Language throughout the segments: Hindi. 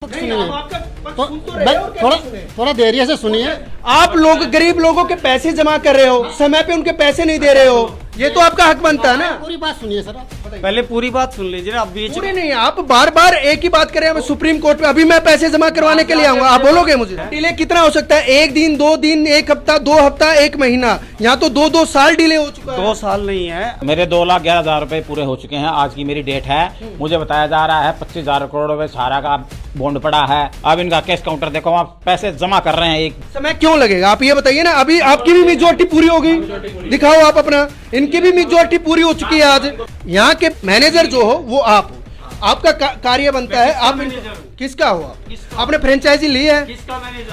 सुनिए थोड़ा थोड़ा देरिया से सुनिए। आप लोग गरीब लोगों के पैसे जमा कर रहे हो, समय पे उनके पैसे नहीं दे रहे हो, ये तो आपका हक बनता है ना। पूरी बात सुनिए सर, पहले पूरी बात सुन लीजिए ना। आप बीच पूरी नहीं, आप बार बार एक ही बात कर रहे हैं। सुप्रीम कोर्ट में अभी मैं पैसे जमा करवाने के लिए आऊंगा, आप बोलोगे मुझे डिले कितना हो सकता है? एक दिन, 2 दिन, 1 हफ्ता, 2 हफ्ता, 1 महीना, यहाँ तो 2-2 साल डिले हो चुका है। 2 साल नहीं है। मेरे 2,11,000 रुपए पूरे हो चुके हैं। आज की मेरी डेट है। मुझे बताया जा रहा है 25,000 करोड़ रुपए सारा का बॉन्ड पड़ा है। अब इनका कैश काउंटर देखो, आप पैसे जमा कर रहे हैं। एक समय क्यों लगेगा आप ये बताइए ना। अभी आपकी भी मेजोरिटी पूरी होगी, दिखाओ आप अपना। इनकी भी मेजोरिटी पूरी हो चुकी है। आज यहाँ के मैनेजर जो हो वो आप हो, आपका कार्य बनता है। आप किसका हो? आपने फ्रेंचाइजी ली है?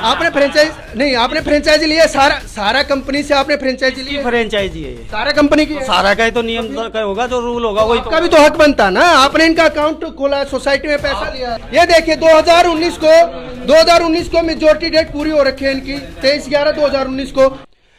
आपने फ्रेंचाइजी नहीं, आपने फ्रेंचाइजी ली है। सारा कंपनी से आपने फ्रेंचाइजी ली है। फ्रेंचाइजी है ये, सारा कंपनी की सारा का ही तो नियम का होगा, जो रूल होगा वही आपका भी तो हक बनता ना। आपने इनका अकाउंट खोला, सोसाइटी में पैसा लिया। ये देखिए 2019 को मेजोरिटी डेट पूरी हो रखी है इनकी, 23/11/2019 को।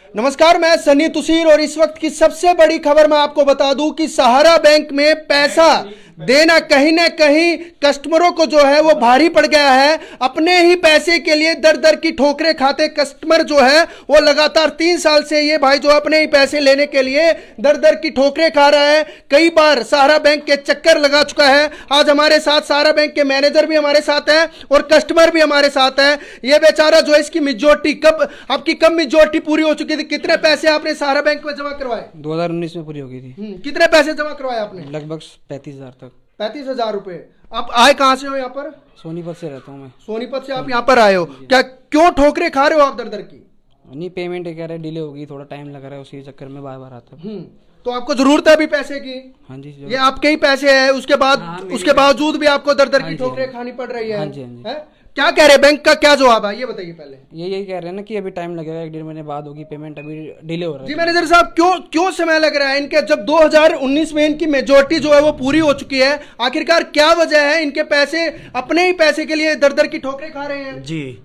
नमस्कार, मैं सनी तुसीर और इस वक्त की सबसे बड़ी खबर मैं आपको बता दूं कि सहारा बैंक में पैसा देना कहीं ना कहीं कस्टमरों को जो है वो भारी पड़ गया है। अपने ही पैसे के लिए दर दर की ठोकरें खाते कस्टमर जो है वो लगातार 3 साल से ये भाई जो अपने ही पैसे लेने के लिए दर दर की ठोकरें खा रहा है। कई बार सहारा बैंक के चक्कर लगा चुका है। आज हमारे साथ सहारा बैंक के मैनेजर भी हमारे साथ है और कस्टमर भी हमारे साथ है। ये बेचारा जो है इसकी मेजोरिटी कब मेजोरिटी पूरी हो चुकी थी? कितने पैसे आपने सहारा बैंक में जमा करवाए? 2019 में पूरी हो गई थी। कितने पैसे जमा करवाए आपने? लगभग 35,000 तक। 35,000 रुपए। आप आए कहाँ से हो यहाँ पर? सोनीपत से रहता हूँ मैं। सोनीपत से आप यहाँ पर आए हो, क्या क्यों ठोकरे खा रहे हो आप दर दर की? नहीं, पेमेंट कह रहे डिले होगी, थोड़ा टाइम लग रहा है, उसी चक्कर में बार बार आता है। तो आपको जरूरत है अभी पैसे की? हाँ जी, ये आपके ही पैसे हैं, उसके बावजूद भी आपको दर दर की ठोकरें खानी पड़ रही है। हाँ जी, हाँ जी। है? क्या कह रहे हैं? बैंक का क्या जवाब है ये बताइए पहले। यही कह रहे हैं ना कि अभी टाइम लगेगा, 1-1.5 महीने बाद होगी पेमेंट, अभी डिले हो रहा है। जी मैनेजर साहब, क्यों समय लग रहा है इनके? जब 2019 में इनकी मेजोरिटी जो है वो पूरी हो चुकी है, आखिरकार क्या वजह है इनके पैसे अपने ही पैसे के लिए दर दर की ठोकरें खा रहे हैं? जी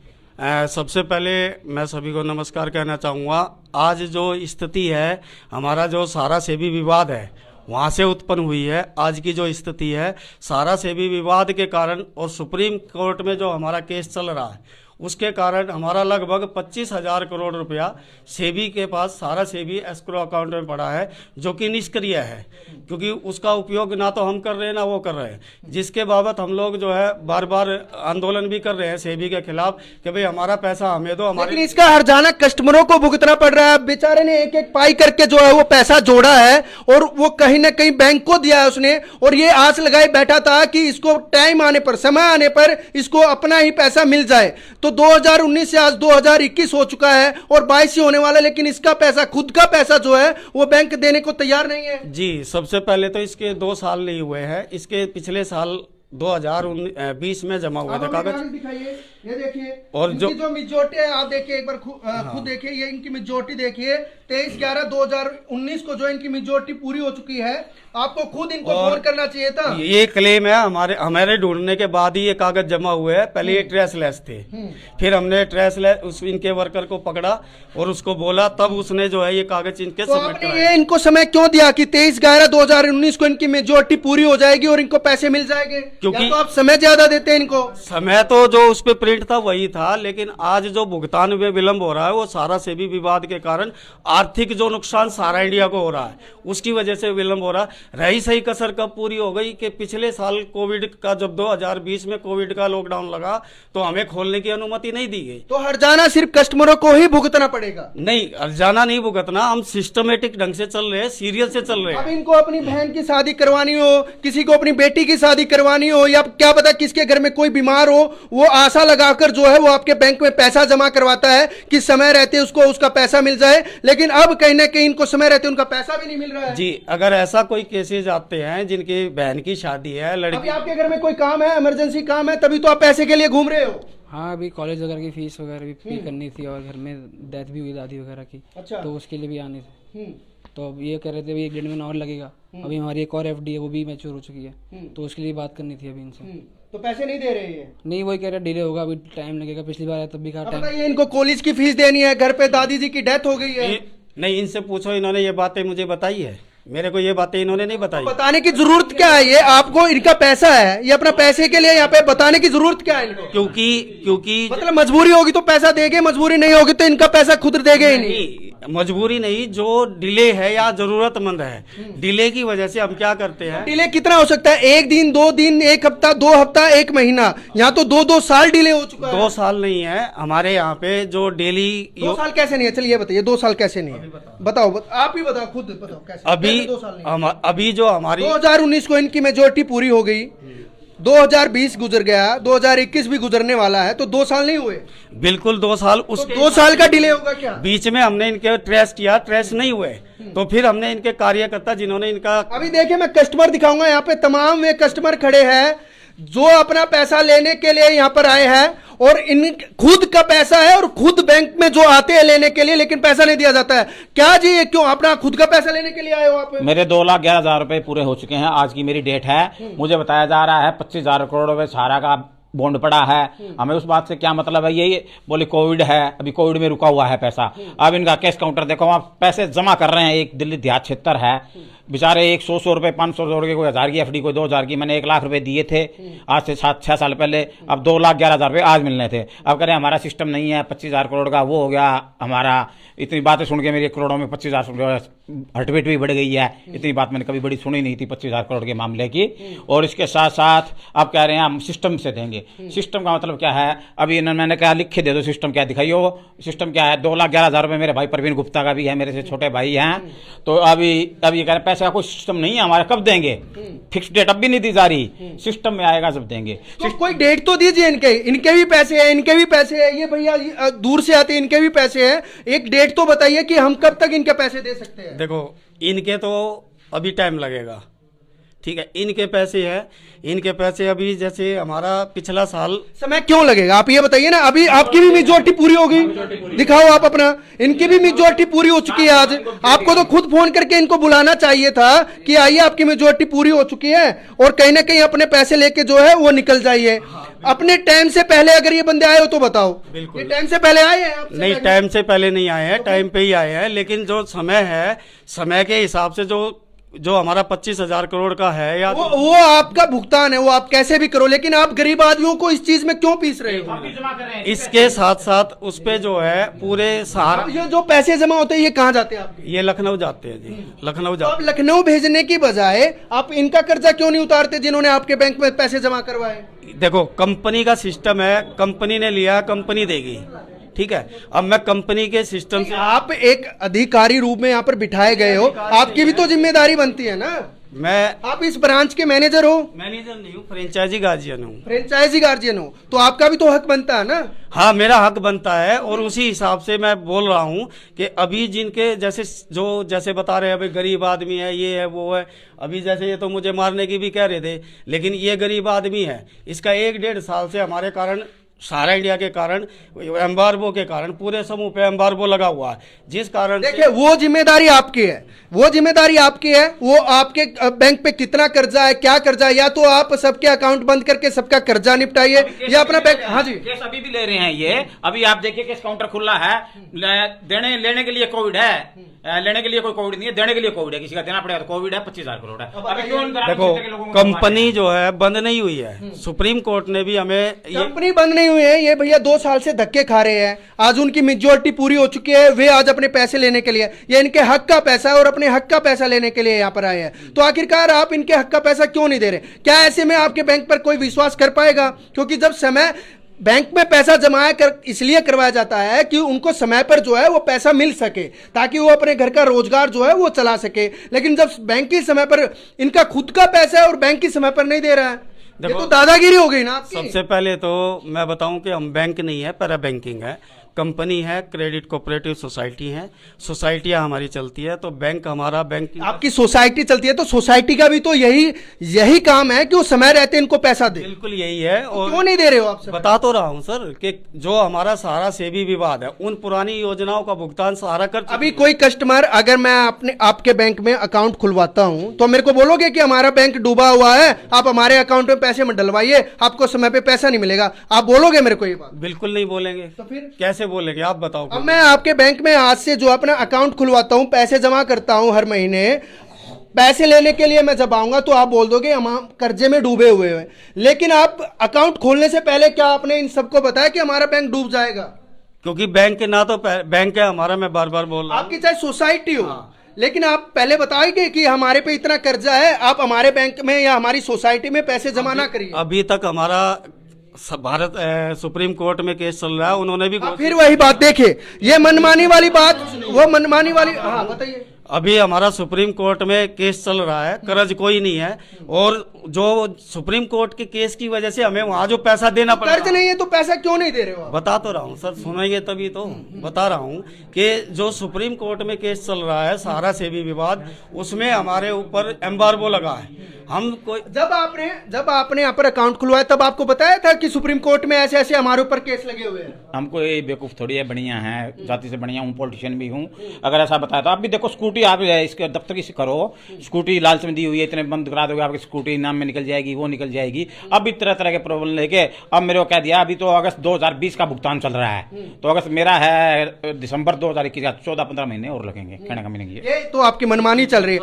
सबसे पहले मैं सभी को नमस्कार कहना चाहूँगा। आज जो स्थिति है, हमारा जो सहारा सेबी विवाद है वहाँ से उत्पन्न हुई है। आज की जो स्थिति है सहारा सेबी विवाद के कारण और सुप्रीम कोर्ट में जो हमारा केस चल रहा है उसके कारण हमारा लगभग 25,000 करोड़ रुपया सेबी के पास, सहारा सेबी एस्क्रो अकाउंट में पड़ा है, जो कि निष्क्रिय है, क्योंकि उसका उपयोग ना तो हम कर रहे हैं ना वो कर रहे हैं। जिसके बाबत हम लोग जो है बार बार आंदोलन भी कर रहे हैं सेबी के खिलाफ कि भाई हमारा पैसा हमें दो। लेकिन इसका हर्जाना कस्टमरों को भुगतना पड़ रहा है। बेचारे ने एक एक पाई करके जो है वो पैसा जोड़ा है और वो कहीं ना कहीं बैंक को दिया है उसने, और ये आस लगाए बैठा था कि इसको टाइम आने पर, समय आने पर इसको अपना ही पैसा मिल जाए। तो 2019 से आज 2021 हो चुका है और 22 ही होने वाला है, लेकिन इसका पैसा, खुद का पैसा जो है वो बैंक देने को तैयार नहीं है। जी सबसे पहले तो इसके 2 साल नहीं हुए हैं। इसके पिछले साल 2020 में जमा हुआ था कागज। दिखाइए, ये देखिए। और जो मेजोरिटी है आप देखिए एक बार खुद देखिए, ये इनकी मेजोरिटी देखिए। 23/11/2019 को जो इनकी मेजोरिटी पूरी हो चुकी है। आपको खुद इनको फोन करना चाहिए था। ये क्लेम है हमारे ढूंढने के बाद ही ये कागज जमा हुए हैं। पहले ये ट्रेसलेस थे, फिर हमने ट्रेसलेस इनके वर्कर को पकड़ा और उसको बोला, तब उसने जो है ये कागज इनके तो सबमिट आपने ये इनको समय क्यों दिया कि 23/11/2019 को इनकी मेजोरिटी पूरी हो जाएगी और इनको पैसे मिल जाएंगे? क्योंकि तो आप समय ज्यादा देते हैं इनको। समय तो जो उस पे प्रिंट था वही था, लेकिन आज जो भुगतान में विलंब हो रहा है वो सहारा सेबी विवाद के कारण आर्थिक जो नुकसान सहारा इंडिया को हो रहा है उसकी वजह से विलंब हो रहा है। रही सही कसर कब पूरी हो गई कि पिछले साल कोविड का, जब 2020 में कोविड का लॉकडाउन लगा तो हमें खोलने की अनुमति नहीं दी गई। तो हर्जाना सिर्फ कस्टमरों को ही भुगतना पड़ेगा? नहीं, हर्जाना नहीं भुगतना। हम सिस्टमेटिक ढंग से चल रहे हैं, सीरियल से चल रहे हैं। अब इनको अपनी बहन की शादी करवानी हो, किसी को अपनी बेटी की शादी करवानी हो, या क्या पता किसके घर में कोई बीमार हो, वो आशा लगाकर जो है वो आपके बैंक में पैसा जमा करवाता है कि समय रहते उसको उसका पैसा मिल जाए। लेकिन अब कहीं ना कहीं इनको समय रहते उनका पैसा भी नहीं मिल रहा है। जी, अगर ऐसा कोई केसेज आते हैं जिनकी बहन की शादी है, अभी लड़की, आपके घर में कोई काम है, इमरजेंसी काम है, तभी तो आप पैसे के लिए घूम रहे हो। हाँ, अभी कॉलेज वगैरह की फीस वगैरह भी पे करनी थी और घर में डेथ भी हुई दादी वगैरह की। अच्छा। तो उसके लिए भी आने थे। तो अब ये कह रहे थे 1-1.5 महीना और लगेगा। अभी हमारी एक और FD है, वो भी मैच्योर हो चुकी है, तो उसके लिए बात करनी थी अभी इनसे। तो पैसे नहीं दे रहे हैं? नहीं, वही कह रहे डिले होगा, अभी टाइम लगेगा। पिछली बार आया तब भी कहा टाइम। बताइए, इनको कॉलेज की फीस देनी है, घर पे दादी जी की डेथ हो गई है। नहीं, इनसे पूछो, इन्होंने ये बातें मुझे बताई है। मेरे को ये बातें इन्होंने नहीं बताई। बताने की जरूरत क्या है? ये आपको इनका पैसा है, ये अपना पैसे के लिए यहाँ पे बताने की जरूरत क्या है इनको? क्योंकि मतलब मजबूरी होगी तो पैसा देंगे, मजबूरी नहीं होगी तो इनका पैसा खुद देंगे ही नहीं। मजबूरी नहीं, जो डिले है या जरूरतमंद है, डिले की वजह से हम क्या करते हैं। डिले कितना हो सकता है? एक दिन, 2 दिन, 1 हफ्ता, 2 हफ्ता, 1 महीना, यहाँ तो 2-2 साल डिले हो चुका है। 2 साल नहीं है हमारे यहाँ पे जो डेली 2 साल कैसे नहीं है? चलिए बताइए 2 साल कैसे नहीं है? बताओ, आप ही बताओ, खुद बताओ कैसे? अभी 2 साल नहीं है? अभी जो हमारी 2019 को इनकी मेजोरिटी पूरी हो गई, 2020 गुजर गया, 2021 भी गुजरने वाला है, तो 2 साल नहीं हुए? बिल्कुल 2 साल। तो उसके 2 साल का डिले होगा क्या? बीच में हमने इनके ट्रेस किया, ट्रेस नहीं हुए, तो फिर हमने इनके कार्यकर्ता जिन्होंने इनका अभी देखिए मैं कस्टमर दिखाऊंगा, यहाँ पे तमाम वे कस्टमर खड़े हैं जो अपना पैसा लेने के लिए यहाँ पर आए हैं, और इन खुद का पैसा है और खुद बैंक में जो आते हैं लेने के लिए, लेकिन पैसा नहीं दिया जाता है। क्या जी, ये क्यों अपना खुद का पैसा लेने के लिए आए हो आप? मेरे 2,11,000 रुपए पूरे हो चुके हैं, आज की मेरी डेट है। मुझे बताया जा रहा है 25,000 करोड़ रुपए सहारा का बॉन्ड पड़ा है। हमें उस बात से क्या मतलब है? ये बोले कोविड है, अभी कोविड में रुका हुआ है पैसा। अब इनका कैश काउंटर देखो, वहां पैसे जमा कर रहे हैं। एक दिल्ली देहात क्षेत्र है, बेचारे 100 रुपए, 500 रुपए, कोई 1000 की एफडी, कोई 2000 की। मैंने 1 लाख रुपए दिए थे आज से 7-6 साल पहले, अब 2,11,000 रुपए आज मिलने थे। अब कह रहे हमारा सिस्टम नहीं है, 25,000 करोड़ का वो हो गया हमारा। इतनी बातें सुन के मेरी करोड़ों में 25,000 हटवेट भी बढ़ गई है। इतनी बात मैंने कभी बड़ी सुनी नहीं थी 25,000 करोड़ के मामले की। और इसके साथ साथ अब कह रहे हैं हम सिस्टम से देंगे। सिस्टम का मतलब क्या है? अभी मैंने कहा लिख के दे दो, सिस्टम क्या दिखाइयो। सिस्टम क्या है? 2,11,000 रुपए मेरे भाई प्रवीण गुप्ता का भी है, मेरे से छोटे भाई हैं। तो अभी ये कह रहे पैसे का कोई सिस्टम नहीं है हमारा, कब देंगे? फिक्स डेट अब भी नहीं दी जा रही, सिस्टम में आएगा जब देंगे। तो कोई डेट तो दीजिए। इनके भी पैसे हैं, इनके भी पैसे हैं, ये भैया दूर से आते हैं, इनके भी पैसे हैं। एक डेट तो बताइए कि हम कब तक इनके पैसे दे सकते हैं। देखो, इनके तो अभी टाइम लगेगा, ठीक है। इनके पैसे हैं, इनके पैसे अभी जैसे हमारा पिछला साल। समय क्यों लगेगा आप ये बताइए ना? अभी आपकी भी मेजोरिटी पूरी हो गई, दिखाओ आप अपना। इनकी भी मेजोरिटी पूरी हो चुकी है आज। आपको तो खुद फोन करके इनको बुलाना चाहिए था कि आइए आपकी मेजोरिटी पूरी हो चुकी है, और कहीं ना कहीं अपने पैसे लेके जो है वो निकल जाइए। अपने टाइम से पहले अगर ये बंदे आए हो तो बताओ। ये टाइम से पहले आए हैं? नहीं, टाइम से पहले नहीं आए हैं, टाइम पे ही आए हैं। लेकिन जो समय है, समय के हिसाब से जो हमारा 25,000 करोड़ का है, या वो आपका भुगतान है, वो आप कैसे भी करो, लेकिन आप गरीब आदमियों को इस चीज में क्यों पीस रहे हो? इसके साथ साथ उस पे जो है पूरे सहारा, ये जो पैसे जमा होते हैं ये कहाँ जाते हैं आपके? ये लखनऊ जाते हैं जी, लखनऊ तो आप जाते लखनऊ भेजने की बजाय आप इनका कर्जा क्यों नहीं उतारते जिन्होंने आपके बैंक में पैसे जमा करवाए? हैं। देखो, कंपनी का सिस्टम है, कंपनी ने लिया, कंपनी देगी, ठीक है। अब मैं कंपनी के सिस्टम से, आप एक अधिकारी रूप में यहाँ पर बिठाए गए हो, आपकी भी तो जिम्मेदारी बनती है ना। मैं आप इस ब्रांच के मैनेजर हो? मैनेजर नहीं हूँ, फ्रेंचाइजी गार्जियन हूँ। फ्रेंचाइजी गार्जियन हो तो आपका भी तो हक बनता है ना। हाँ, मेरा हक बनता है, और उसी हिसाब से मैं बोल रहा हूँ कि अभी जिनके जैसे बता रहे हैं, अभी गरीब आदमी है, ये है, वो है। अभी जैसे ये तो मुझे मारने की भी कह रहे थे, लेकिन ये गरीब आदमी है, इसका 1-1.5 साल से हमारे कारण, सारा इंडिया के कारण, एम्बार्गो के कारण पूरे समूह पे एम्बार्गो लगा हुआ है, जिस कारण देखिए वो जिम्मेदारी आपकी है, वो जिम्मेदारी आपकी है। वो आपके बैंक पे कितना कर्जा है, क्या कर्जा है, या तो आप सबके अकाउंट बंद करके सबका कर्जा निपटाइए, या अपना बैंक। हाँ जी, केस अभी भी ले रहे हैं ये। अभी आप देखिए केस काउंटर खुला है, देने लेने के लिए कोविड है, लेने के लिए कोई कोविड नहीं है, देने के लिए कोविड है। किसी का देना पड़ेगा तो कोविड है, 25,000 करोड़ है। अभी क्यों देखो, कंपनी जो है बंद नहीं हुई है, सुप्रीम कोर्ट ने भी हमें कंपनी बंद नहीं हुई है। ये भैया 2 साल से धक्के खा रहे हैं, आज उनकी मेजोरिटी पूरी हो चुकी है, वे आज अपने पैसे लेने के लिए, ये इनके हक का पैसा है और अपने हक का पैसा लेने के लिए यहाँ पर आए हैं। तो आखिरकार आप इनके हक का पैसा क्यों नहीं दे रहे? क्या ऐसे में आपके बैंक पर कोई विश्वास कर पाएगा? क्योंकि जब समय बैंक में पैसा जमा कर इसलिए करवाया जाता है कि उनको समय पर जो है वो पैसा मिल सके, ताकि वो अपने घर का रोजगार जो है वो चला सके। लेकिन जब बैंक की समय पर इनका खुद का पैसा है और बैंक की समय पर नहीं दे रहा है, ये तो दादागिरी हो गई ना आपकी। सबसे पहले तो मैं बताऊं कि हम बैंक नहीं है, पैरा बैंकिंग है, कंपनी है, क्रेडिट कोऑपरेटिव सोसाइटी है, सोसाइटियां हमारी चलती है। तो बैंक हमारा, बैंक आपकी सोसाइटी चलती है, तो सोसाइटी का भी तो यही काम है कि वो समय रहते इनको पैसा दे। बिल्कुल यही है। और क्यों नहीं दे रहे हो आप? बता तो रहा हूं सर कि जो हमारा सहारा सेवी विवाद है, उन पुरानी योजनाओं का भुगतान सहारा कर अभी कोई कस्टमर, अगर मैं आपके बैंक में अकाउंट खुलवाता हूं तो मेरे को बोलोगे कि हमारा बैंक डूबा हुआ है, आप हमारे अकाउंट में पैसे मत डलवाइए, आपको समय पे पैसा नहीं मिलेगा, आप बोलोगे मेरे को ये बात? बिल्कुल नहीं बोलेंगे। तो फिर कैसे बोलेंगे आप बताओ? अब मैं आपके बैंक में आज से जो अपना अकाउंट खुलवाता हूं, पैसे जमा करता हूं हर महीने, पैसे लेने के लिए मैं जब आऊंगा तो आप बोल दोगे हम कर्जे में डूबे हुए हैं, लेकिन आप अकाउंट खोलने से पहले क्या आपने इन सबको बताया कि हमारा बैंक डूब जाएगा? क्योंकि बैंक के ना तो बैंक है हमारा, मैं बार बार बोल रहा हूँ। आपकी चाहे सोसाइटी हो, लेकिन आप पहले बताएंगे कि हमारे पे इतना कर्जा है, आप हमारे बैंक में या हमारी सोसाइटी में पैसे जमा ना करिए। अभी तक हमारा भारत सुप्रीम कोर्ट में केस चल रहा है, उन्होंने भी फिर वही बात देखिए, ये मनमानी वाली बात, वो मनमानी वाली, हाँ बताइए। अभी हमारा सुप्रीम कोर्ट में केस चल रहा है, कर्ज कोई नहीं है, और जो सुप्रीम कोर्ट के केस की वजह से हमें वहां जो पैसा देना पड़ा, कर्ज नहीं है तो पैसा क्यों नहीं दे रहे हो? बता तो रहा हूँ सर, सुनेंगे तभी तो बता रहा हूँ कि जो सुप्रीम कोर्ट में केस चल रहा है सहारा सेवी विवाद, उसमें हमारे ऊपर एम्बार्गो लगा है। हम कोई जब आपने यहाँ पर अकाउंट खुलवाया तब आपको बताया था कि सुप्रीम कोर्ट में ऐसे ऐसे हमारे ऊपर केस लगे हुए हैं? हमको ये बेवकूफ थोड़ी है, बढ़िया है, जाति से बढ़िया हूँ, पॉलिटिशियन भी हूँ। अगर ऐसा बताया तो आप भी देखो, स्कूटी आप इसके दफ्तर की करो, स्कूटी लालच में दी हुई है, इतने बंद करा दोगे आपकी स्कूटी नाम में निकल जाएगी, वो निकल जाएगी। अब भी तरह तरह के प्रॉब्लम लेके अब मेरे को कह दिया, अभी तो अगस्त 2020 का भुगतान चल रहा है, तो अगस्त मेरा है दिसंबर 2021 का, 14-15 महीने और लगेंगे, कहने का मीनिंग ये तो आपकी मनमानी चल रही है।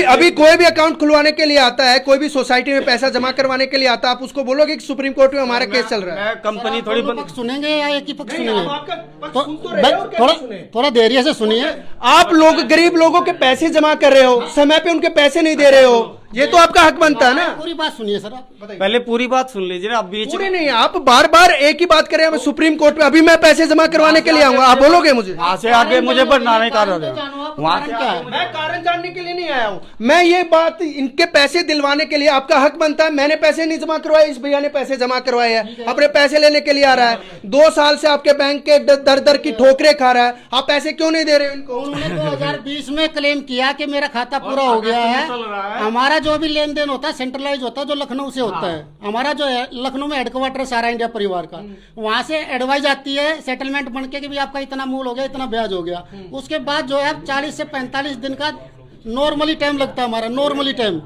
अभी कोई भी अकाउंट खुलवाने के लिए आता है, कोई भी सोसाइटी में पैसा जमा करवाने के लिए आता है, आप उसको बोलोगे कि सुप्रीम कोर्ट में हमारा केस चल रहा है। कंपनी थोड़ी पक्ष सुनेंगे या एक ही पक्ष सुनेंगे? थोड़ा थोड़ा देरी से सुनिए। आप लोग गरीब लोगों के पैसे जमा कर रहे हो, समय पे उनके पैसे नहीं दे रहे हो, ये तो आपका हक बनता है ना। पूरी बात सुनिए सर, आप पहले पूरी बात सुन लीजिए ना, अब बीच पूरी नहीं, आप बार बार एक ही बात कर रहे हैं, सुप्रीम कोर्ट में अभी मैं पैसे जमा करवाने के लिए आऊंगा, आप बोलोगे मुझे? वहां से आगे मुझे बढ़ना नहीं कर रहे, वहां से क्या है? मैं कारण जानने के लिए नहीं आया हूँ, मैं ये बात इनके पैसे दिलवाने के लिए, आपका हक बनता है। मैंने पैसे नहीं जमा करवाए, इस भैया ने पैसे जमा करवाए हैं, अपने पैसे लेने के लिए आ रहा है, 2 साल से आपके बैंक के दर दर की ठोकरें खा रहा है, आप पैसे क्यों नहीं दे रहे हो इनको? उन्होंने 2020 में क्लेम किया कि मेरा खाता पूरा हो गया है। हमारा जो भी लेन देन होता है सेंट्रलाइज होता है, जो लखनऊ से होता है, हमारा जो है लखनऊ में हेडक्वार्टर सारा इंडिया परिवार का, वहां से एडवाइस आती है सेटलमेंट बन के कि भी आपका इतना मूल हो गया, इतना ब्याज हो गया। उसके बाद जो है 40 से 45 दिन का नॉर्मली टाइम लगता है, हमारा नॉर्मली टाइम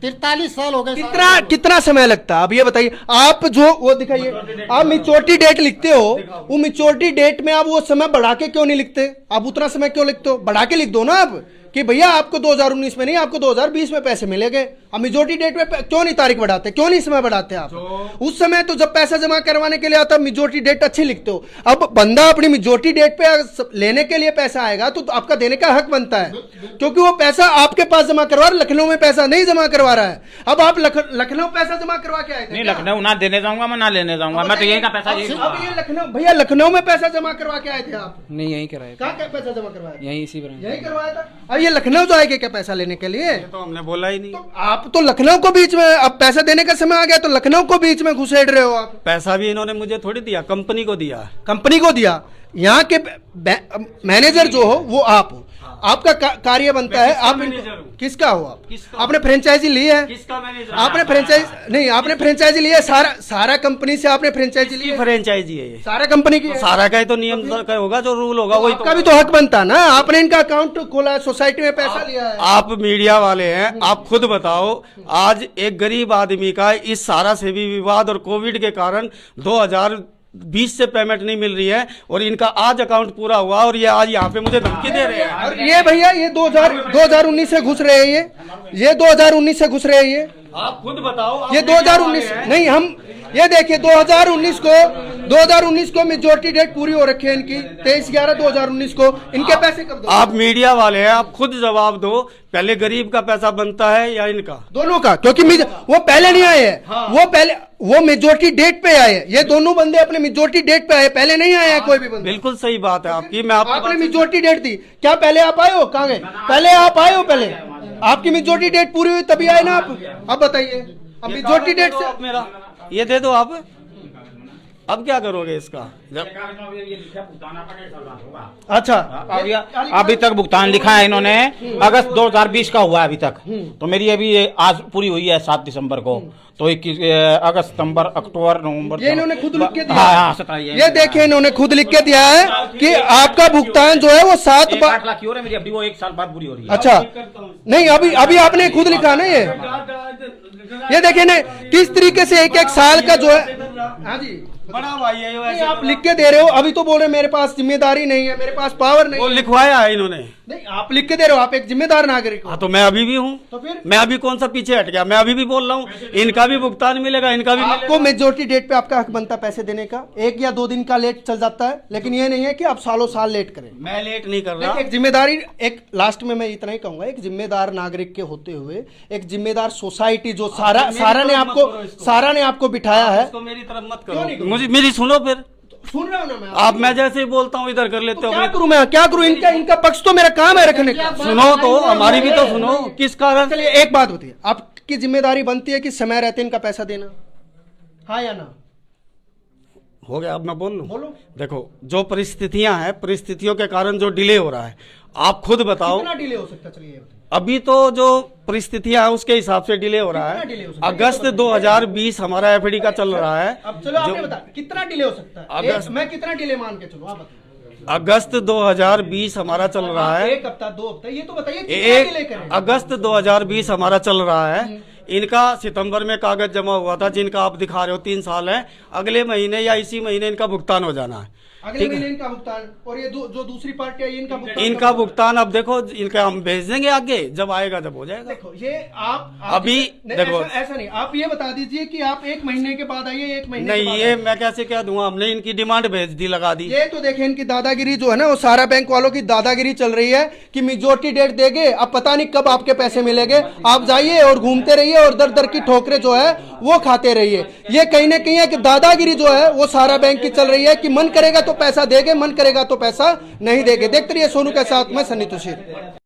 43 साल हो गए। कितना समय लगता है? अब ये बताइए, आप जो वो दिखाइए, आप मिच्योरिटी डेट लिखते हो, वो मिच्योरिटी डेट में आप वो समय बढ़ा के क्यों नहीं लिखते? आप उतना समय क्यों लिखते हो? बढ़ा के लिख दो ना आप, कि भैया आपको 2019 में नहीं, आपको 2020 में पैसे मिलेंगे। अब मेजोरिटी डेट में क्यों नहीं तारीख बढ़ाते, क्यों नहीं समय बढ़ाते आप? उस समय तो जब पैसा जमा करवाने के लिए आता, मेजोरिटी डेट अच्छी लिखते हो। अब बंदा अपनी मेजोरिटी डेट पे लेने के लिए पैसा आएगा तो आपका देने का हक बनता है, क्योंकि वो पैसा आपके पास जमा करवा रहा, लखनऊ में पैसा नहीं जमा करवा रहा है। अब आप लखनऊ पैसा जमा करवा के आए थे? नहीं, लखनऊ ना देने जाऊंगा मैं, ना लेने जाऊंगा मैं, तो यही का पैसा यही। अब ये लखनऊ, भैया लखनऊ में पैसा जमा करवा के आए थे आप? नहीं, यहीं कराया था, क्या पैसा जमा करवाया? यहीं इसी ब्रांच यही करवाया था। अब ये लखनऊ जाएगा क्या पैसा लेने के लिए? तो हमने बोला ही नहीं। तो आप तो लखनऊ को बीच में, अब पैसा देने का समय आ गया तो लखनऊ को बीच में घुसेड़ रहे हो आप। पैसा भी इन्होंने मुझे थोड़ी दिया, कंपनी को दिया। कंपनी को दिया। यहाँ के मैनेजर जो हो वो आप हो, आपका कार्य बनता है। आप किसका हो? आप आपने फ्रेंचाइजी ली है? किसका मैनेजर? आपने फ्रेंचाइजी नहीं, आपने फ्रेंचाइजी ली है, सारा कंपनी से आपने फ्रेंचाइजी ली है। फ्रेंचाइजी है ये, सारा कंपनी की? सारा का ही तो नियम होगा, जो रूल होगा वही आपका भी तो हक बनता ना। आपने इनका अकाउंट खोला है, सोसाइटी में पैसा लिया है। आप मीडिया वाले हैं, आप खुद बताओ, आज एक गरीब आदमी का इस सारा सेवी विवाद और कोविड के कारण 2020 से पेमेंट नहीं मिल रही है, और इनका आज अकाउंट पूरा हुआ और ये आज यहाँ पे मुझे धमकी दे रहे हैं। और ये भैया ये 2019 से घुस रहे हैं, ये 2019 से घुस रहे हैं। ये आप खुद बताओ, ये 2019 नहीं, हम ये देखिए 2019 को मेजोरिटी डेट पूरी हो रखी है इनकी, 23/11/2019 को। इनके पैसे कब दो? आप मीडिया वाले हैं, आप खुद जवाब दो, पहले गरीब का पैसा बनता है या इनका? दोनों का, क्योंकि वो पहले नहीं आए हैं। हाँ। वो मेजोरिटी डेट पे आए हैं, ये दोनों बंदे अपने मेजोरिटी डेट पे आए, पहले नहीं आए हैं कोई भी बंदा। बिल्कुल सही बात है आपकी। मैं आपने मेजोरिटी डेट दी क्या? पहले आप आए हो? कहाँ गए? पहले आप आए हो? पहले आपकी मेजोरिटी डेट पूरी हुई तभी आए ना आप? अब बताइए, अब मेजोरिटी डेट से मेरा ये दे दो आप, अब क्या करोगे इसका? अच्छा, अभी तक भुगतान लिखा है इन्होंने, अगस्त 2020 का हुआ है अभी तक, तो मेरी अभी आज पूरी हुई है 7 दिसंबर को, तो 21 अगस्त, सितंबर, अक्टूबर, नवंबर। ये इन्होंने खुद लिख के दिया। हाँ, ये देखिए इन्होंने खुद लिख के दिया है कि आपका भुगतान जो है वो 7 लाख की हो रहा है मेरी, अभी वो 1 साल बाद पूरी हो रही है। अच्छा, नहीं अभी आपने खुद लिखा ना ये देखिए ना, किस तरीके से एक साल का जो है। हाँ जी, बड़ा भाई है ये नहीं, वैसे आप लिख के दे रहे हो, अभी तो बोल रहे मेरे पास जिम्मेदारी नहीं है, मेरे पास पावर नहीं वो है। लिखवाया है इन्होंने। नहीं, आप लिख के दे रहे हो, आप एक जिम्मेदार नागरिक हो। हाँ तो मैं अभी भी हूँ, तो फिर मैं अभी कौन सा पीछे हट गया, मैं अभी भी बोल रहा हूँ इनका भी भुगतान मिलेगा, इनका भी आपको मिलेगा। मेजोरिटी डेट पे आपका हक बनता है पैसे देने का, 1 या 2 दिन का लेट चल जाता है, लेकिन ये नहीं है कि आप सालों साल लेट करें। मैं लेट नहीं कर रहा। एक जिम्मेदारी, एक लास्ट में मैं इतना ही कहूंगा, एक जिम्मेदार नागरिक के होते हुए एक जिम्मेदार सोसाइटी जो सारा ने आपको बिठाया है। इसको मेरी तरफ मत क्यों नहीं करो, करूं? मुझे मेरी सुनो फिर। सुन रहा हूं ना मैं, आप मैं जैसे ही बोलता हूँ इधर कर लेते तो हो। क्या करूं मैं, क्या करूं? इनका पक्ष तो मेरा काम है रखने का। सुनो तो, हमारी भी तो सुनो। किस कारण? चलिए एक बात बताइए, आपकी जिम्मेदारी बनती है कि समय रहते इनका पैसा देना, हाँ या ना? हो गया, अब मैं बोल लूं? बोलो। देखो जो परिस्थितियां हैं, परिस्थितियों के कारण जो डिले हो रहा है, आप खुद बताओ। कितना डिले हो सकता है? चलिए ये बताइए। अभी तो जो परिस्थितियां हैं उसके हिसाब से डिले हो रहा कितना delay हो सकता है। है? अगस्त 2020 हमारा एफडी का चल रहा है। अब चलो आपने बता कितना डिले हो सकता है? अगस्त- मैं कितना डिले मान के चलो, आप बताइए। अगस्त 2020 हमारा चल रहा है। 1 हफ्ता 2 हफ्ता, ये तो बताइए कितना डिले करें। अगस्त 2020 हमारा चल रहा है। इनका सितंबर में कागज जमा हुआ था, जिनका आप दिखा रहे हो 3 साल है। अगले महीने या इसी महीने इनका भुगतान हो जाना है। अगले महीने इनका भुगतान, और ये जो दूसरी पार्टी है इनका भुगतान, इनका भुगतान अब देखो, इनका हम भेज देंगे आगे, जब आएगा जब हो जाएगा। देखो ये आप अभी नहीं, देखो, ऐसा नहीं, आप ये बता दीजिए कि आप 1 महीने के बाद आइए, 1 महीने के नहीं बाद ये आइए। मैं कैसे क्या दूंगा, हमने इनकी डिमांड भेज दी, लगा दी। ये तो देखें इनकी दादागिरी जो है ना, वो सारा बैंक वालों की दादागिरी चल रही है कि मेजोरिटी डेट देंगे, अब पता नहीं कब आपके पैसे मिलेंगे। आप जाइए और घूमते रहिए और दर दर की ठोकरें जो है वो खाते रहिए। ये कहीं ना कहीं है कि दादागिरी जो है वो सारा बैंक की चल रही है कि मन करेगा तो पैसा देंगे, मन करेगा तो पैसा नहीं देंगे। देखते रहिए सोनू के साथ, मैं सन्नी तुषार।